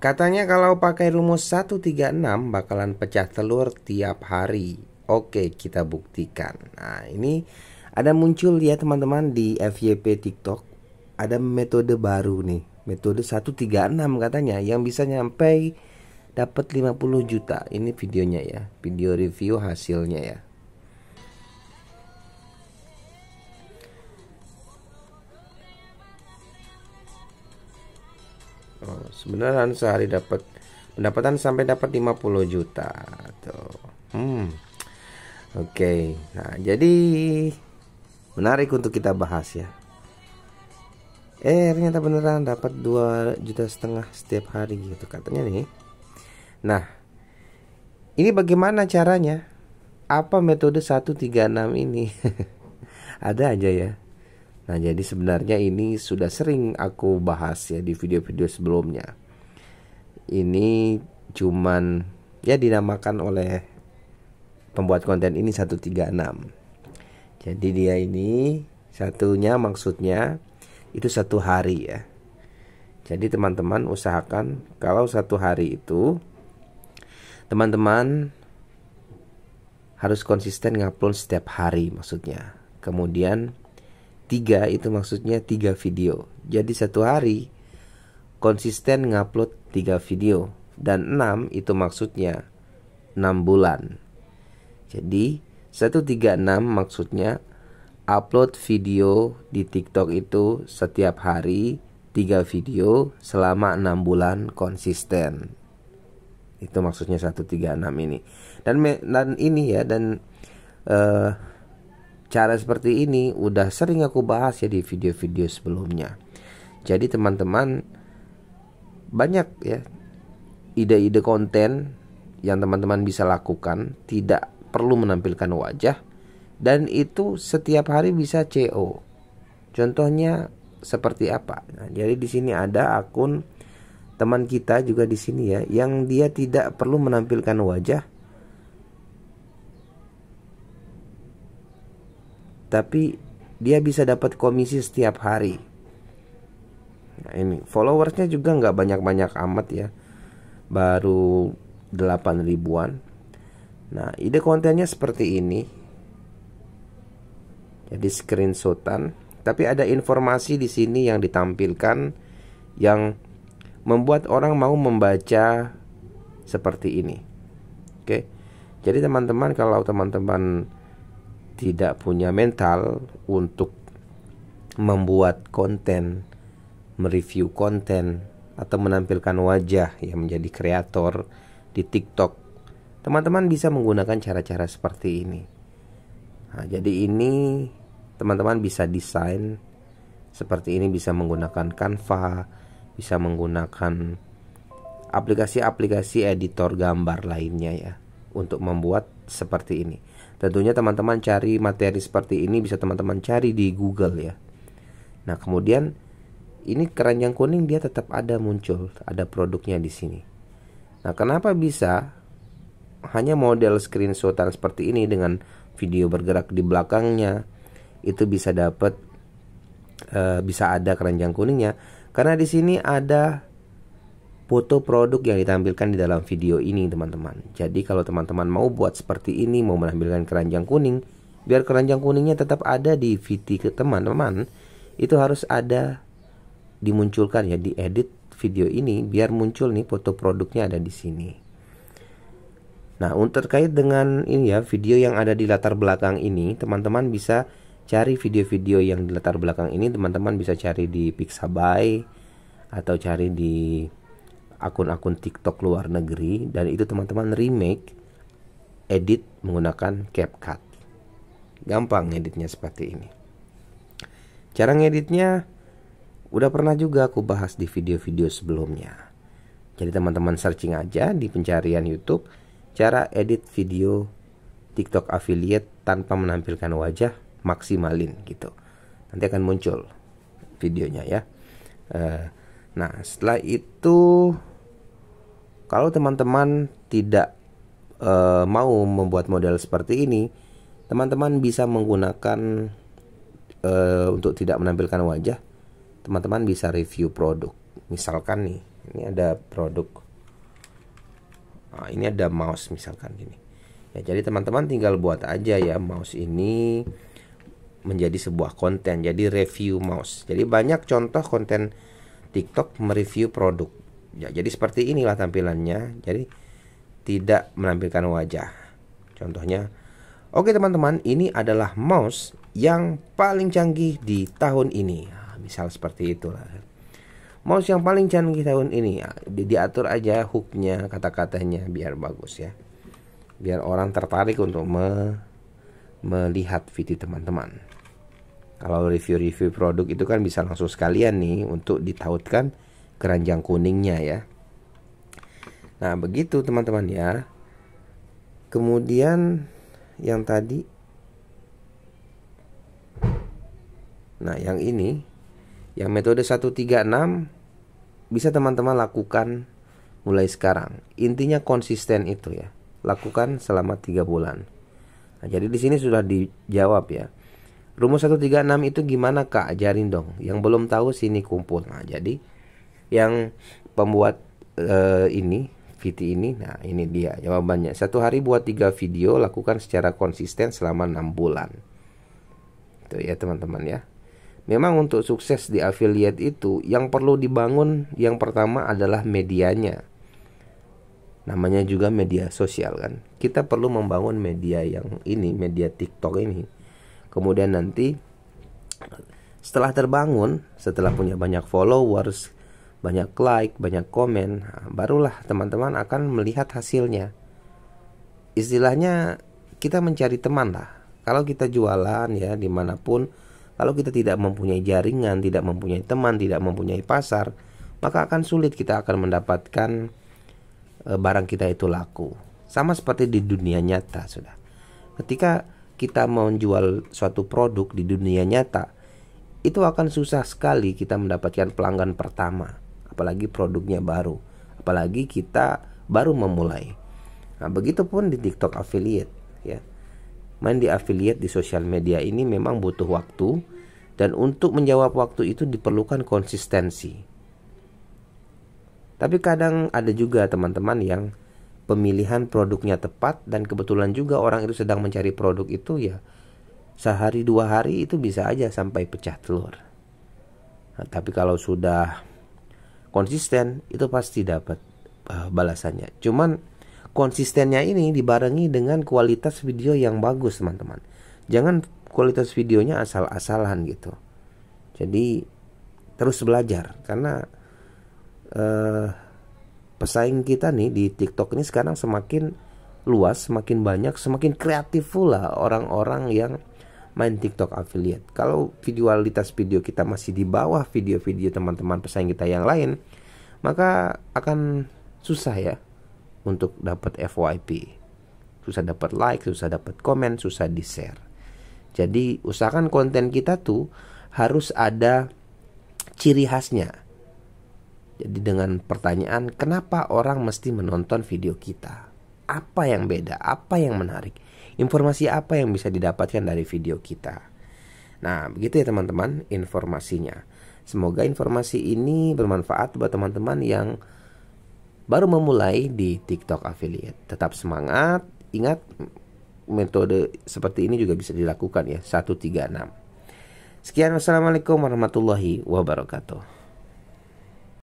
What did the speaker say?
Katanya kalau pakai rumus 136 bakalan pecah telur tiap hari. Oke, kita buktikan. Nah, ini ada muncul ya teman-teman di FYP TikTok. Ada metode baru nih, metode 136 katanya, yang bisa nyampe dapat 50 juta. Ini videonya ya, video review hasilnya ya. Oh, sebenarnya sehari dapat pendapatan sampai dapat 50 juta tuh. Oke. Nah, jadi menarik untuk kita bahas ya. Ternyata beneran dapat 2,5 juta setiap hari gitu katanya nih. Nah, ini bagaimana caranya? Apa metode 136 ini? Ada aja ya. Nah, jadi sebenarnya ini sudah sering aku bahas ya di video-video sebelumnya. Ini cuman ya dinamakan oleh pembuat konten ini 136. Jadi dia ini satunya maksudnya itu 1 hari ya. Jadi teman-teman usahakan kalau 1 hari itu teman-teman harus konsisten ngupload setiap hari maksudnya. Kemudian 3 itu maksudnya 3 video. Jadi 1 hari konsisten ngupload 3 video. Dan 6 itu maksudnya 6 bulan. Jadi 136 maksudnya upload video di TikTok itu setiap hari 3 video selama 6 bulan konsisten. Itu maksudnya 136 ini. Dan ini ya, dan cara seperti ini udah sering aku bahas ya di video-video sebelumnya. Jadi teman-teman banyak ya ide-ide konten yang teman-teman bisa lakukan, tidak perlu menampilkan wajah, dan itu setiap hari bisa CO. Contohnya seperti apa? Nah, jadi di sini ada akun teman kita juga di sini ya, yang dia tidak perlu menampilkan wajah, tapi dia bisa dapat komisi setiap hari. Nah, ini followersnya juga nggak banyak-banyak amat ya, baru 8 ribuan. Nah, ide kontennya seperti ini. Jadi screenshotan, tapi ada informasi di sini yang ditampilkan yang membuat orang mau membaca seperti ini. Oke. Jadi teman-teman, kalau teman-teman tidak punya mental untuk membuat konten, mereview konten, atau menampilkan wajah yang menjadi kreator di TikTok, teman-teman bisa menggunakan cara-cara seperti ini. Nah, jadi ini teman-teman bisa desain seperti ini, bisa menggunakan Canva, bisa menggunakan aplikasi-aplikasi editor gambar lainnya ya untuk membuat seperti ini. Tentunya teman-teman cari materi seperti ini bisa teman-teman cari di Google ya. Nah, kemudian ini keranjang kuning dia tetap ada muncul, ada produknya di sini. Nah, kenapa bisa hanya model screenshotan seperti ini dengan video bergerak di belakangnya itu bisa dapat bisa ada keranjang kuningnya? Karena di sini ada foto produk yang ditampilkan di dalam video ini teman-teman. Jadi kalau teman-teman mau buat seperti ini, mau menampilkan keranjang kuning, biar keranjang kuningnya tetap ada di VT ke teman-teman, itu harus ada dimunculkan ya, diedit video ini biar muncul nih foto produknya ada di sini. Nah, untuk terkait dengan ini ya, video yang ada di latar belakang ini, teman-teman bisa cari video-video yang di latar belakang ini, teman-teman bisa cari di Pixabay atau cari di akun-akun TikTok luar negeri, dan itu teman-teman remake, edit menggunakan CapCut. Gampang ngeditnya seperti ini. Cara ngeditnya udah pernah juga aku bahas di video-video sebelumnya. Jadi teman-teman searching aja di pencarian YouTube cara edit video TikTok affiliate tanpa menampilkan wajah, maksimalin gitu. Nanti akan muncul videonya ya. Nah, setelah itu kalau teman-teman tidak mau membuat model seperti ini, teman-teman bisa menggunakan untuk tidak menampilkan wajah, teman-teman bisa review produk. Misalkan nih, Ini ada produk. Nah, ini ada mouse misalkan gini. Ya, jadi teman-teman tinggal buat aja ya mouse ini menjadi sebuah konten. Jadi review mouse. Jadi banyak contoh konten TikTok mereview produk. Ya, jadi seperti inilah tampilannya. Jadi tidak menampilkan wajah. Contohnya, oke teman-teman, ini adalah mouse yang paling canggih di tahun ini. Nah, misal seperti itulah. Mouse yang paling canggih tahun ini ya, diatur aja hooknya, kata-katanya biar bagus ya, biar orang tertarik untuk melihat video teman-teman. Kalau review-review produk itu kan bisa langsung sekalian nih untuk ditautkan keranjang kuningnya ya. Nah begitu teman-teman ya. Kemudian yang tadi, nah yang ini, yang metode 136 bisa teman-teman lakukan mulai sekarang. Intinya konsisten itu ya. Lakukan selama 3 bulan. Nah, jadi di sini sudah dijawab ya. Rumus 136 itu gimana Kak? Ajarin dong. Yang belum tahu sini kumpul. Nah, jadi yang pembuat ini VT ini, nah ini dia jawabannya. 1 hari buat 3 video, lakukan secara konsisten selama 6 bulan. Itu ya teman-teman ya. Memang untuk sukses di affiliate itu yang perlu dibangun yang pertama adalah medianya. Namanya juga media sosial kan. Kita perlu membangun media yang ini, media TikTok ini. Kemudian nanti setelah terbangun, setelah punya banyak followers, banyak like, banyak komen, nah, barulah teman-teman akan melihat hasilnya. Istilahnya kita mencari teman lah. Kalau kita jualan ya dimanapun, kalau kita tidak mempunyai jaringan, tidak mempunyai teman, tidak mempunyai pasar, maka akan sulit kita akan mendapatkan barang kita itu laku. Sama seperti di dunia nyata sudah. Ketika kita mau menjual suatu produk di dunia nyata, itu akan susah sekali kita mendapatkan pelanggan pertama. Apalagi produknya baru. Apalagi kita baru memulai. Nah, begitupun di TikTok affiliate ya. Main di affiliate di sosial media ini memang butuh waktu, dan untuk menjawab waktu itu diperlukan konsistensi. Tapi kadang ada juga teman-teman yang pemilihan produknya tepat, dan kebetulan juga orang itu sedang mencari produk itu ya, sehari 2 hari itu bisa aja sampai pecah telur. Nah, tapi kalau sudah konsisten itu pasti dapat balasannya. Cuman konsistennya ini dibarengi dengan kualitas video yang bagus teman-teman. Jangan kualitas videonya asal-asalan gitu. Jadi terus belajar. Karena pesaing kita nih di TikTok ini sekarang semakin luas, semakin banyak, semakin kreatif pula orang-orang yang main TikTok affiliate. Kalau visualitas video kita masih di bawah video-video teman-teman pesaing kita yang lain, maka akan susah ya untuk dapat FYP, susah dapat like, susah dapat komen, susah di share. Jadi usahakan konten kita tuh harus ada ciri khasnya. Jadi dengan pertanyaan, kenapa orang mesti menonton video kita? Apa yang beda? Apa yang menarik? Informasi apa yang bisa didapatkan dari video kita? Nah begitu ya teman-teman informasinya. Semoga informasi ini bermanfaat buat teman-teman yang baru memulai di TikTok affiliate. Tetap semangat. Ingat, metode seperti ini juga bisa dilakukan ya, 136. Sekian, wassalamualaikum warahmatullahi wabarakatuh.